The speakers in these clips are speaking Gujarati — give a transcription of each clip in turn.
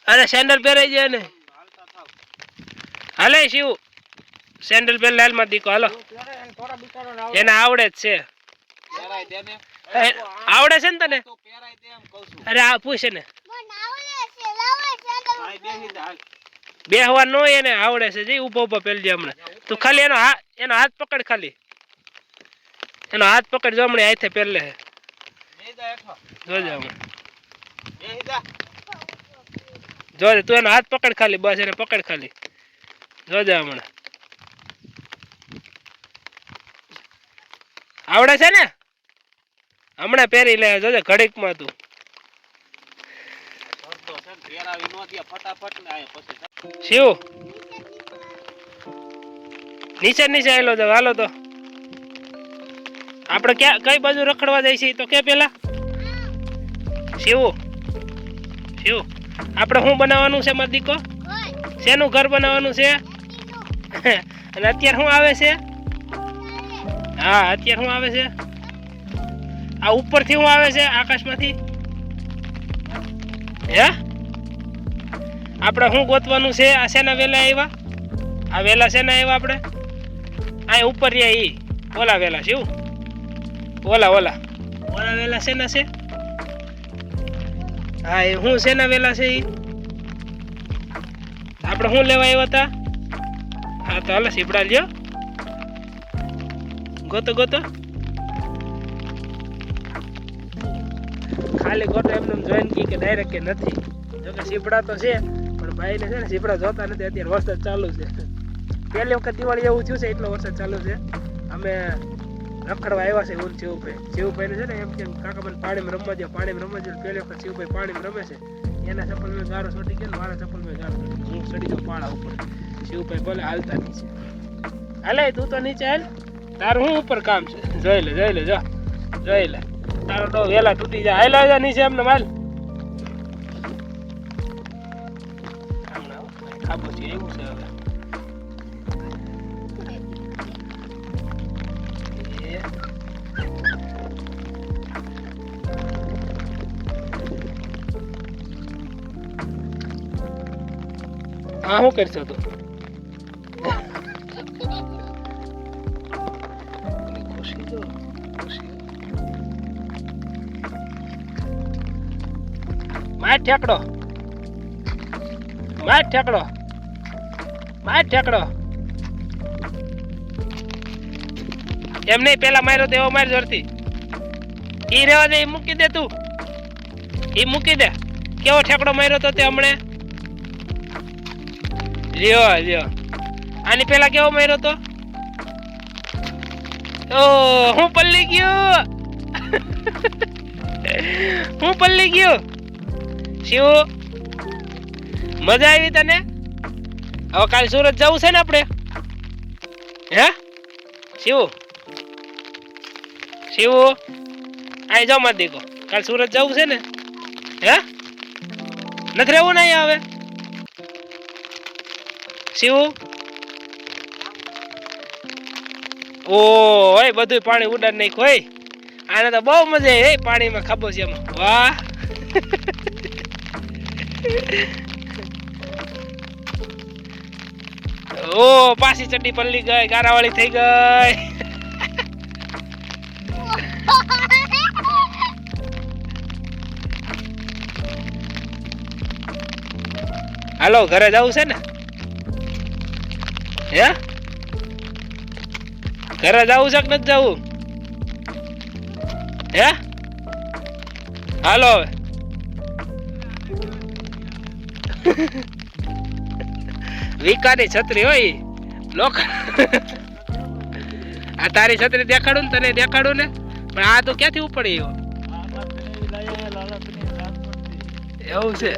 અરે સેન્ડલ પહેરાઈ જાય ને હાલે શિવ સેન્ડલ પહેર લાલ માં દીકો હાલો એને આવડે જ છે આવડે છે ને તને અરે આ પૂછે ને બેહવા નો એને આવડે છે જે ઉભો ઉભો પહેરજે હમણાં તું ખાલી એનો હાથ પકડ ખાલી એનો હાથ પકડ જો હમણાં હાથે પહેર લે જોજે હમણાં જોજે તું એનો હાથ પકડ ખાલી બસ એને પકડ ખાલી જોજે હમણાં આવડે છે ને હમણાં પહેરી લે જોજે ઘડીક માં તું શિવ નીચે નીચે આવેલો જાવ હાલો તો આપણે ક્યાં કઈ બાજુ રખડવા જાય છે તો કે પેલા શિવ શિવ આપણે શું બનાવવાનું છે મારો દીકો શેનું ઘર બનાવવાનું છે અને અત્યારે શું આવે છે હા અત્યારે શું આવે છે આ ઉપરથી શું આવે છે આકાશમાંથી હે આપણે શું ગોતવાનું છે આ શેના વેલા આવ્યા આ વેલા શેના આવ્યા આપણે આ ઉપર રહ્યા ઈ ઓલા વેલા શિવ ઓલા ઓલા ઓલા વેલા શેના છે હા એ હું શેના વેલા છે ઈ આપણે શું લેવા આવ્યા હતા હા તો હાલ સીપડા લ્યો ગોતો ગોતો ખાલી ગોતો એમને જોઈન કી કે ડાયરેક્ટ કે નથી જોકે સીપડા તો છે પણ ભાઈ ને છે ને સીપડા જોતા નથી અત્યારે વરસાદ ચાલુ છે પહેલી વખત દિવાળી એવું થયું છે એટલો વરસાદ ચાલુ છે અમે રખડવા આવ્યા છે હું શિવભાઈ ને છે ને એમ કે કાકા મને પાણીમાં રમવા દો પહેલી વખત શિવભાઈ પાણીમાં રમે છે એના ચપ્પલ મેં ગારો છોટી ગયો મારા ચપ્પલ મેં ગારો છોટી હું ચડી જાઉં પાળા ઉપર શિવભાઈ ભલે હાલતા નીચે હાલે તું તો નીચે હાલ તારું શું ઉપર કામ છે જોઈ લે જોઈ લે તારો તો વેલા તૂટી જાય હાલ જા નીચે એમને માલ ખાબો છે એવું છે હવે હા શું કરશો તું માર ઠેકડો એમ નહીં પેલા માર્યો તો એવો માર જોરથી ઈ રેવા દે મૂકી દે તું ઈ મૂકી દે કેવો ઠેકડો માર્યો તો તે હમણે લ્યો આની પેલા કેવો માર્યો તો ઓ હું પલ્લી ગયો શિવ મજા આવી તને હવે કાલ સુરત જવું છે ને આપણે હે શિવ આઈ જાવ માર દીકો કાલ સુરત જવું છે ને હે નથી રહેવું નહીં હવે શિવ ઓય બધું પાણી ઉડાડ નાખ હોય આને તો બહુ મજા આવી પાણીમાં ખાબો છે એમાં વાહ ઓ પાછી ચડ્ડી પલ્લી ગઈ ગારાવાળી થઈ ગઈ હાલો ઘરે જવું છે ને હે ઘરે જવું છે કે નથી જવું હે હાલો હવે વિકાની છત્રી હોય લોક આ તારી છત્રી દેખાડું ને તને દેખાડું ને પણ આ તો ક્યાંથી ઉપડી એવું છે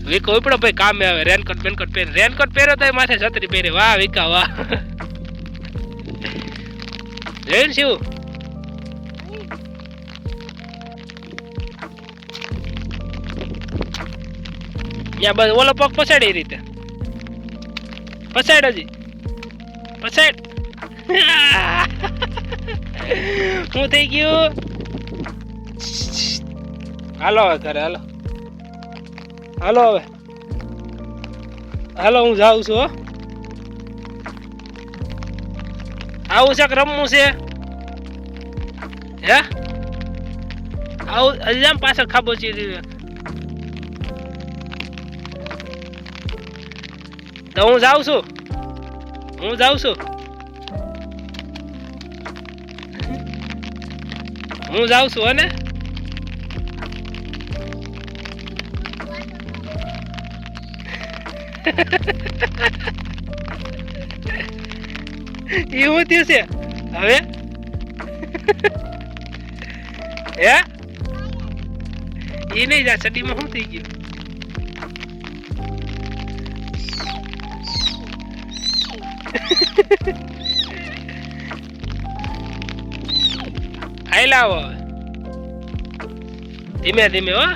વિકો ઉપડો ભાઈ કામે આવે રેનકોટ પહેરે રેનકોટ પહેર્યો તો માથે છત્રી પહેરે વાહ વિકા વાહ જોયું શિવ ત્યાં બસ ઓલો પગ પછાડ એ રીતે પછાડ હજી પછાડ શું થઈ ગયું હાલો ઘરે હાલો હાલો હવે હાલો હું જાઉં છું હો આવું છે કે રમવું છે હે આવું હજી આમ પાછળ ખાબોચી તો હું જાઉં છું હું જાઉં છું અને એવું થયું છે હવે હે એ નહીં જા ચડીમાં શું થઈ ગયું આઈ લાવો હવે ધીમે ધીમે હો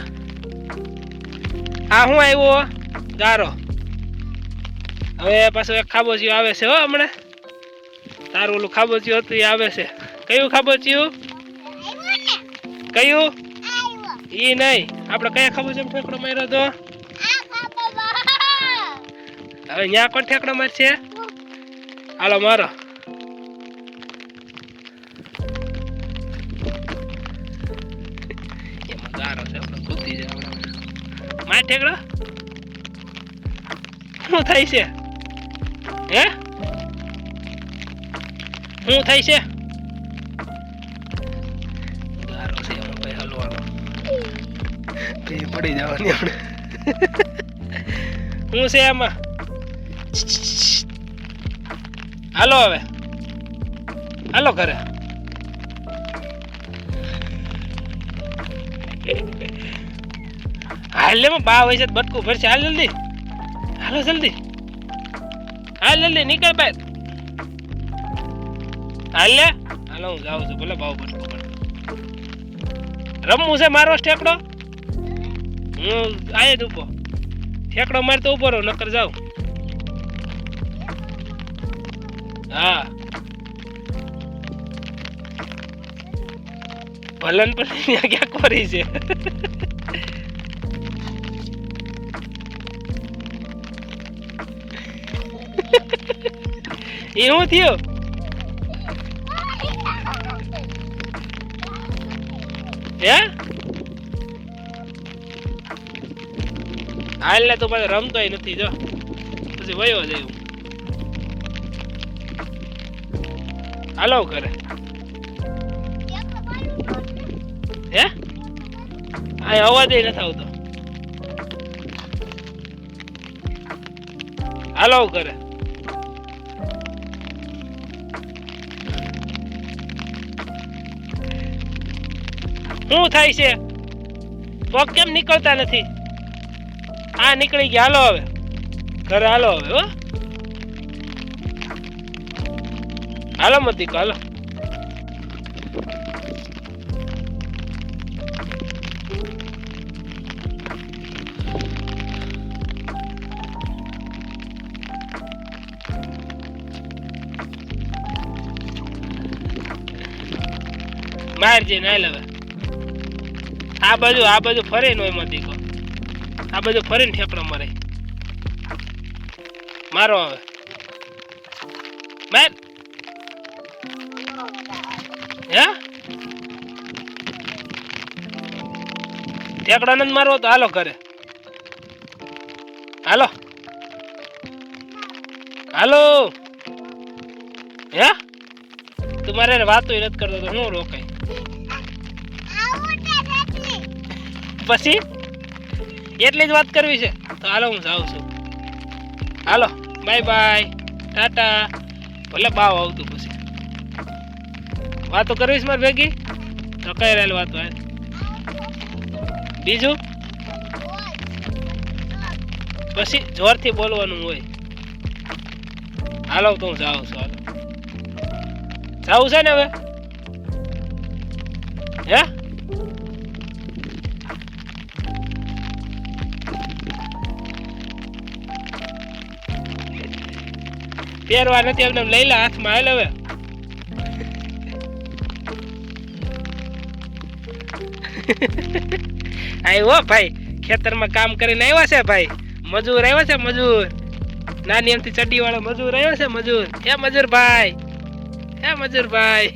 આ હું આવ્યો ગારો હવે પાછો એક ખાબોચિયું આવે છે હો હમણાં તારું ઓલું ખાબોચિયું હતું એ આવે છે કયું ખાબોચિયું કયું ઈ નહીં આપણે કયા ખાબોચિયામાં ઠેકડો માર્યો તો હવે ન્યા કોણ ઠેકડો મારશે હાલો મારો એમાં ગારો છે આપણે કૂદી જાય માર ઠેકડો શું થાય છે હે શું થાય છે ગારો છે એમાં ભાઈ હલવાનો પડી જવાની આપણે શું છે એમાં હાલો હવે હાલો ઘરે હાલ લે બા હોય છે બટકું ભરશે હાલ જલ્દી હાલો જલ્દી હાલ જલ્દી નીકળ બાય હાલ લે હાલો હું જાઉં છું ભલે બાવ બટકું ભર રમવું છે મારો ઠેકડો હું આયે જ ઉભો ઠેકડો મારતો ઉભો રહો નકર જાઉં હા ભલન પણ ક્યાં કોરી છે એવું થયું હે હાલ ને તું પાછો રમતોય નથી જો પછી વયો જાય હાલો ઘરે હે આ અવાજ નથી આવતો હાલો ઘરે શું થાય છે પગ કેમ નીકળતા નથી આ નીકળી ગયા હાલો હવે ઘરે હાલો હવે હો હાલો મતી હાલો મારજે ના લવે આ બાજુ ફરે નો એમાં દીકો આ બાજુ ફરીને ઠેકડો મારે મારો હવે માર હે ઠેકડો નથી મારવો તો હાલો ઘરે હાલો હાલો હે તું મારે વાતો નથી કરતો તો હું રોકાય પછી એટલી જ વાત કરવી છે તો હાલો હું જાઉં છું હાલો બાય બાય ટાટા ભલે બાવ આવતું પછી વાતો કરવીશ મારે ભેગી તો કઈ રહેલ વાતો બીજું પછી જોરથી બોલવાનું હોય હાલો તો હું જાઉં છું હાલો જાવું છે ને હવે હે પહેરવા નથી એમને લઈ લે હાથમાં હાલ હવે આવ્યો ભાઈ ખેતરમાં કામ કરીને આવ્યા છે ભાઈ. મજૂર આવ્યો છે મજૂર. નાની એમથી ચડ્ડી વાળો મજૂર આવ્યો છે મજૂર. હે મજૂરભાઈ. હે મજૂરભાઈ.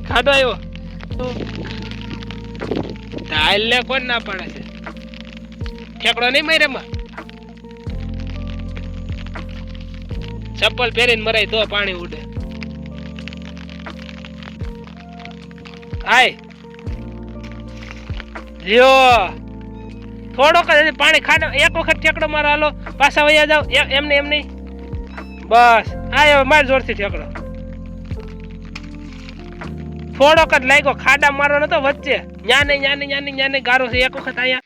ખાડો આવ્યો. હાલ ને કોણ ના પાડે છે? ઠેકડો નહીં મારે માં. ચપ્પલ પહેરીને મરાય તો પાણી ઉડે. હાય લ્યો થોડોક જ પાણી ખાડો. એક વખત ઠેકડો મારો હાલો પાછા વયા જાવ. એમને એમ નહીં બસ. હા માર જોરથી ઠેકડો. થોડોક જ લાગ્યો. ખાડા મારો નતો વચ્ચે. ન્યાને ગારો છે. એક વખત અહીંયા